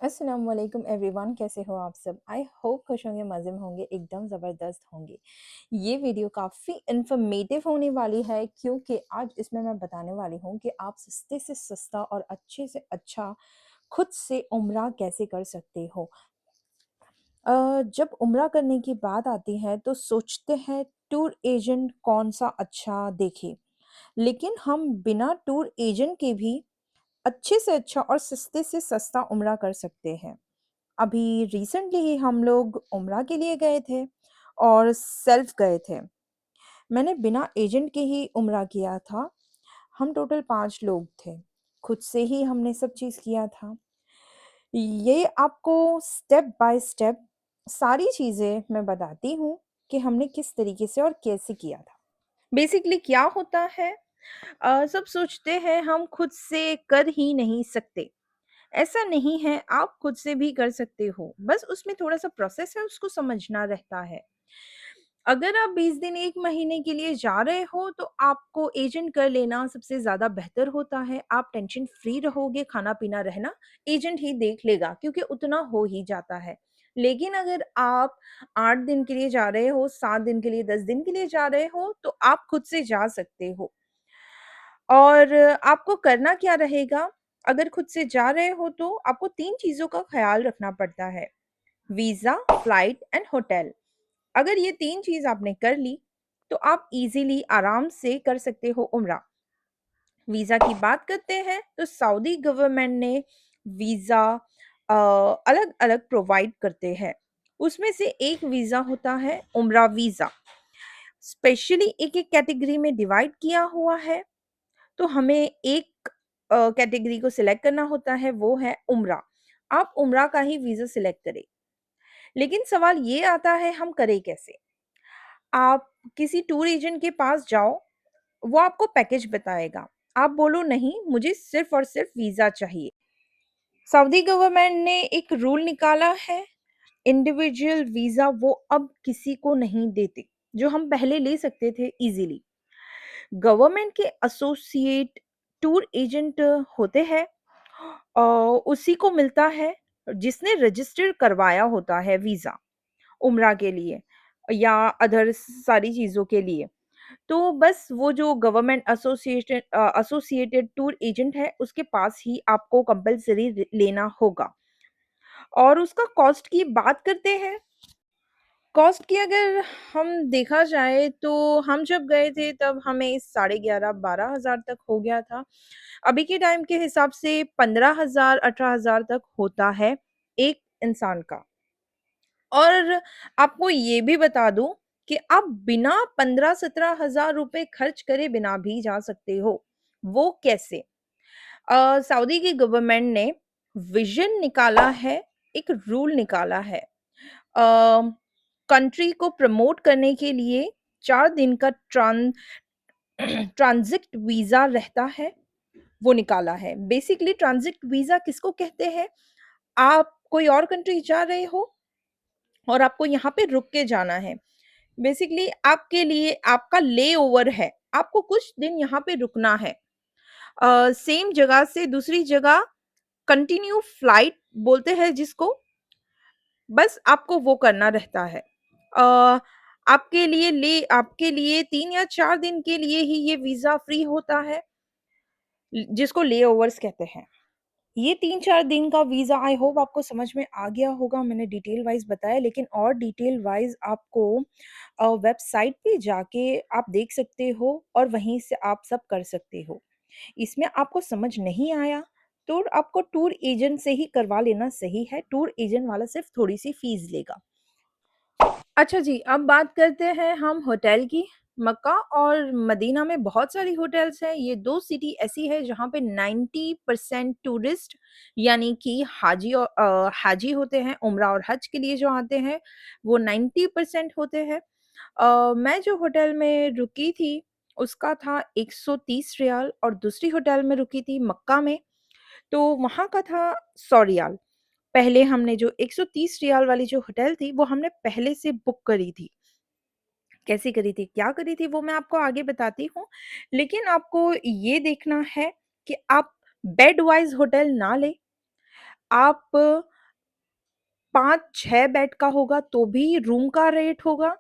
अस्सलाम वालेकुम एवरीवन, कैसे हो आप सब? आई होप खुश होंगे, मज़े में होंगे, एकदम ज़बरदस्त होंगे। ये वीडियो काफ़ी इन्फॉर्मेटिव होने वाली है क्योंकि आज इसमें मैं बताने वाली हूँ कि आप सस्ते से सस्ता और अच्छे से अच्छा खुद से उम्रा कैसे कर सकते हो। जब उम्रा करने की बात आती है तो सोचते हैं टूर एजेंट कौन-सा अच्छा देखे, लेकिन हम बिना टूर एजेंट के भी अच्छे से अच्छा और सस्ते से सस्ता उम्रा कर सकते हैं। अभी रिसेंटली ही हम लोग उम्रा के लिए गए थे और सेल्फ गए थे। मैंने बिना एजेंट के ही उम्रा किया था। हम टोटल 5 लोग थे। खुद से ही हमने सब चीज़ किया था। ये आपको स्टेप बाय स्टेप सारी चीज़ें मैं बताती हूँ कि हमने किस तरीके से और कैसे किया था। बेसिकली क्या होता है, सब सोचते हैं हम खुद से कर ही नहीं सकते। ऐसा नहीं है, आप खुद से भी कर सकते हो, बस उसमें थोड़ा-सा प्रोसेस है, उसको समझना रहता है। अगर आप 20 दिन 1 महीने के लिए जा रहे हो, तो आपको एजेंट कर लेना सबसे ज़्यादा बेहतर होता है। आप टेंशन फ्री रहोगे, खाना-पीना रहना एजेंट ही देख लेगा क्योंकि उतना हो ही जाता है। लेकिन अगर आप 8 दिन के लिए जा रहे हो, 7 दिन के लिए, 10 दिन के लिए जा रहे हो, तो आप खुद से जा सकते हो। और आपको करना क्या रहेगा, अगर खुद से जा रहे हो तो आपको 3 चीज़ों का ख़्याल रखना पड़ता है, वीज़ा, फ्लाइट एंड होटल। अगर ये 3 चीज़ आपने कर ली, तो आप ईज़िली आराम से कर सकते हो उम्रा। वीज़ा की बात करते हैं, तो सऊदी गवर्नमेंट ने वीज़ा अलग-अलग प्रोवाइड करते हैं। उसमें से एक वीज़ा होता है उम्रा वीज़ा। स्पेशली एक-एक कैटेगरी में डिवाइड किया हुआ है। तो हमें एक कैटेगरी को सिलेक्ट करना होता है, वो है उम्रा। आप उम्रा का ही वीज़ा सिलेक्ट करें। लेकिन सवाल ये आता है हम करें कैसे? आप किसी टूर एजेंट के पास जाओ, वो आपको पैकेज बताएगा। आप बोलो नहीं मुझे सिर्फ़ और सिर्फ़ वीज़ा चाहिए। सऊदी गवर्नमेंट ने एक रूल निकाला है, इंडिविजुअल वीज़ा वो अब किसी को नहीं देते, जो हम पहले ले सकते थे ईज़िली। गवर्नमेंट के एसोसिएट टूर एजेंट होते हैं, अ, उसी को मिलता है जिसने रजिस्टर करवाया होता है वीज़ा उम्रा के लिए या अदर सारी चीज़ों के लिए। तो बस वो जो गवर्नमेंट एसोसिएटेड टूर एजेंट है उसके पास ही आपको कंपल्सरी लेना होगा। और उसका कॉस्ट की बात करते हैं। कॉस्ट की अगर हम देखा जाए तो हम जब गए थे तब हमें साढ़े 11-12 हज़ार तक हो गया था। अभी के टाइम के हिसाब से 15,000-18,000 तक होता है एक इंसान का। और आपको ये भी बता दूँ कि आप बिना 15-17 हज़ार रुपए खर्च करे बिना भी जा सकते हो। वो कैसे? सऊदी की गवर्नमेंट ने विज़न निकाला है, एक रूल निकाला है। कंट्री को प्रमोट करने के लिए 4 दिन का ट्रांज़िट वीज़ा रहता है, वो निकाला है। बेसिकली ट्रांज़िट वीज़ा किसको कहते हैं? आप कोई और कंट्री जा रहे हो और आपको यहाँ पे रुक के जाना है। बेसिकली आपके लिए आपका लेओवर है, आपको कुछ दिन यहाँ पे रुकना है। सेम जगह से दूसरी जगह कंटिन्यू फ्लाइट बोलते हैं जिसको, बस आपको वो करना रहता है। अ, आपके लिए 3 या 4 दिन के लिए ही ये वीज़ा फ्री होता है, जिसको लेओवर्स कहते हैं। ये 3-4 दिन का वीज़ा आई होप आपको समझ में आ गया होगा, मैंने डिटेल वाइज़ बताया लेकिन और डिटेल वाइज़ आपको वेबसाइट पे जाके आप देख सकते हो और वहीं से आप सब कर सकते हो। इसमें आपको समझ नहीं आया, तो आपको टूर एजेंट से ही करवा लेना सही है, टूर एजेंट वाला सिर्फ़ थोड़ी-सी फ़ीस लेगा। अच्छा जी, अब बात करते हैं हम होटल की। मक्का और मदीना में बहुत सारी होटल्स हैं। ये 2 सिटी ऐसी है जहाँ पे 90% टूरिस्ट यानी कि हाजी होते हैं, उम्रा और हज के लिए जो आते हैं, वो 90% होते हैं। मैं जो होटल में रुकी थी, उसका था 130 रियाल और दूसरी होटल में रुकी थी मक्का में, तो वहाँ का था 100 रियाल। पहले हमने जो 130 रियाल वाली जो होटल थी, वो हमने पहले से बुक करी थी। कैसे करी थी, क्या करी थी, वो मैं आपको आगे बताती हूँ। लेकिन आपको ये देखना है कि आप बेड वाइज़ होटल ना लें। आप 5-6 बेड का होगा तो भी रूम का रेट होगा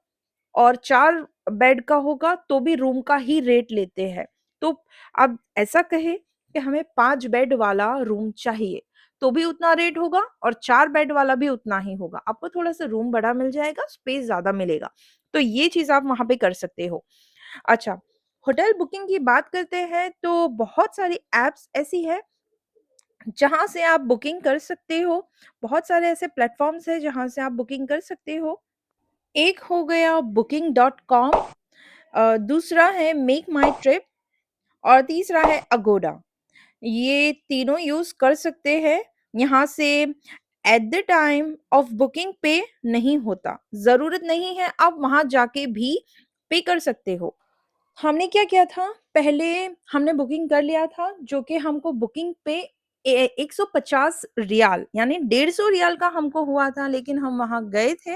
और 4 बेड का होगा तो भी रूम का ही रेट लेते हैं। तो अब ऐसा कहें कि हमें 5 बेड वाला रूम चाहिए, तो भी उतना रेट होगा और 4 बेड वाला भी उतना ही होगा। आपको थोड़ा-सा रूम बड़ा मिल जाएगा, स्पेस ज़्यादा मिलेगा। तो ये चीज़ आप वहाँ पे कर सकते हो। अच्छा, होटल बुकिंग की बात करते हैं तो बहुत सारी ऐप्स ऐसी हैं जहाँ से आप बुकिंग कर सकते हो। बहुत सारे ऐसे प्लेटफ़ॉर्म्स हैं जहाँ से आप बुकिंग कर सकते हो। एक हो गया booking.com, दूसरा है मेक माई ट्रिप और तीसरा है अगोडा। ये तीनों यूज़ कर सकते हैं। यहाँ से at the time of booking पे नहीं होता। ज़रूरत नहीं है आप वहाँ जाके भी पे कर सकते हो। हमने क्या किया था, पहले हमने बुकिंग कर लिया था जो कि हमको बुकिंग पे 150 रियाल यानी 150 रियाल का हमको हुआ था, लेकिन हम वहाँ गए थे।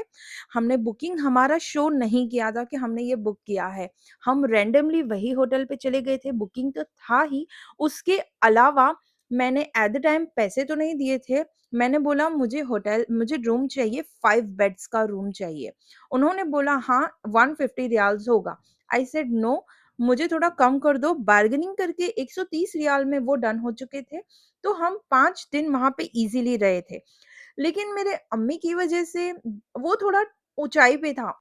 हमने बुकिंग हमारा शो नहीं किया था कि हमने ये बुक किया है। हम रैंडमली वही होटल पे चले गए थे, बुकिंग तो था ही, उसके अलावा मैंने एट द टाइम पैसे तो नहीं दिए थे। मैंने बोला मुझे रूम चाहिए, 5 बेड्स का रूम चाहिए। उन्होंने बोला हाँ, 150 रियाल्स होगा। आई सेड नो, मुझे थोड़ा कम कर दो। बार्गेनिंग करके 130 रियाल में वो डन हो चुके थे। तो हम 5 दिन वहाँ पे ईज़िली रहे थे। लेकिन मेरे अम्मी की वज़ह से वो थोड़ा ऊँचाई पे था।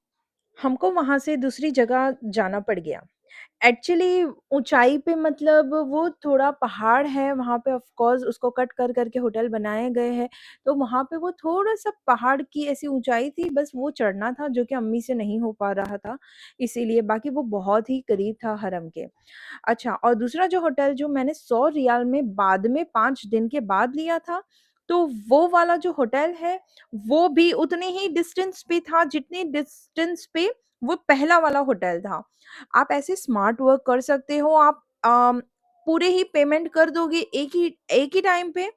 हमको वहाँ से दूसरी जगह जाना पड़ गया। एक्चुअली ऊँचाई पे मतलब वो थोड़ा पहाड़ है, वहाँ पे ऑफ़ कोर्स उसको कट कर के होटल बनाए गए हैं, तो वहाँ पे वो थोड़ा-सा पहाड़ की ऐसी ऊँचाई थी, बस वो चढ़ना था जो कि अम्मी से नहीं हो पा रहा था, इसीलिए बाकी वो बहुत ही करीब था हरम के। अच्छा, और दूसरा जो होटल जो मैंने 100 रियाल में बाद में 5 दिन के बाद लिया था, तो वो वाला जो होटल है, वो भी उतने ही डिस्टेंस पे था जितनी डिस्टेंस पे वो पहला वाला होटल था। आप ऐसे स्मार्ट वर्क कर सकते हो, आप पूरे ही पेमेंट कर दोगे एक ही टाइम पे,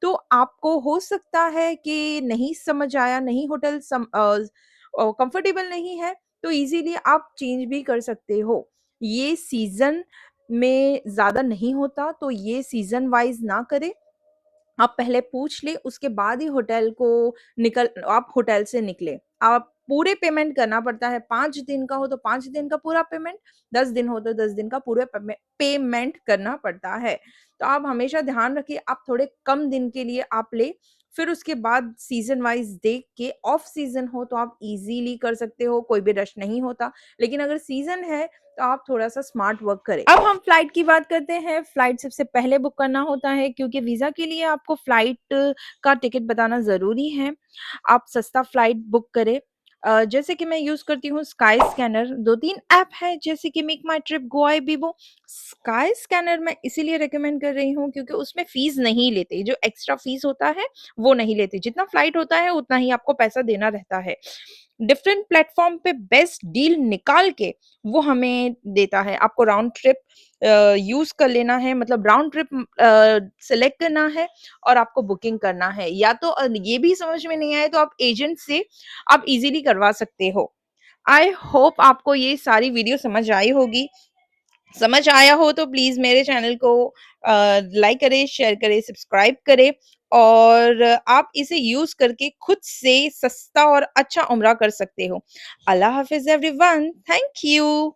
तो आपको हो सकता है कि नहीं समझ आया, नहीं होटल कंफर्टेबल नहीं है, तो इज़िली आप चेंज भी कर सकते हो। ये सीज़न में ज़्यादा नहीं होता, तो ये सीज़न वाइज़ ना करें। आप पहले पूछ लें, उसके बाद ही आप होटल से निकलें। आप पूरे पेमेंट करना पड़ता है, 5 दिन का हो तो 5 दिन का पूरा पेमेंट, 10 दिन हो तो 10 दिन का पूरा पेमेंट करना पड़ता है। तो आप हमेशा ध्यान रखिए, आप थोड़े कम दिन के लिए आप लें, फिर उसके बाद सीज़न वाइज़ देख के ऑफ सीज़न हो तो आप ईज़िली कर सकते हो, कोई भी रश नहीं होता। लेकिन अगर सीज़न है, तो आप थोड़ा-सा स्मार्ट वर्क करें। अब हम फ्लाइट की बात करते हैं। फ्लाइट सबसे पहले बुक करना होता है क्योंकि वीज़ा के लिए आपको फ्लाइट का टिकट बताना ज़रूरी है। आप सस्ता फ्लाइट बुक करें। जैसे कि मैं यूज़ करती हूँ स्काई स्कैनर, 2-3 ऐप है जैसे कि मेक माई ट्रिप, गो आई बीबो। स्काई स्कैनर मैं इसीलिए रिकमेंड कर रही हूँ क्योंकि उसमें फ़ीस नहीं लेते, जो एक्स्ट्रा फ़ीस होता है, वो नहीं लेते। जितना फ्लाइट होता है उतना ही आपको पैसा देना रहता है। डिफरेंट प्लेटफ़ॉर्म पे बेस्ट डील निकाल के वो हमें देता है। आपको राउंड ट्रिप यूज़ कर लेना है, मतलब राउंड ट्रिप सेलेक्ट करना है और आपको बुकिंग करना है। या तो ये भी समझ में नहीं आए तो आप एजेंट से आप इज़िली करवा सकते हो। आई होप आपको ये सारी वीडियो समझ आई होगी। समझ आया हो तो प्लीज़ मेरे चैनल को लाइक करें, शेयर करें, सब्सक्राइब करें और आप इसे यूज़ करके खुद से सस्ता और अच्छा उम्रा कर सकते हो। अल्लाह हाफ़िज़ एवरीवन, थैंक यू।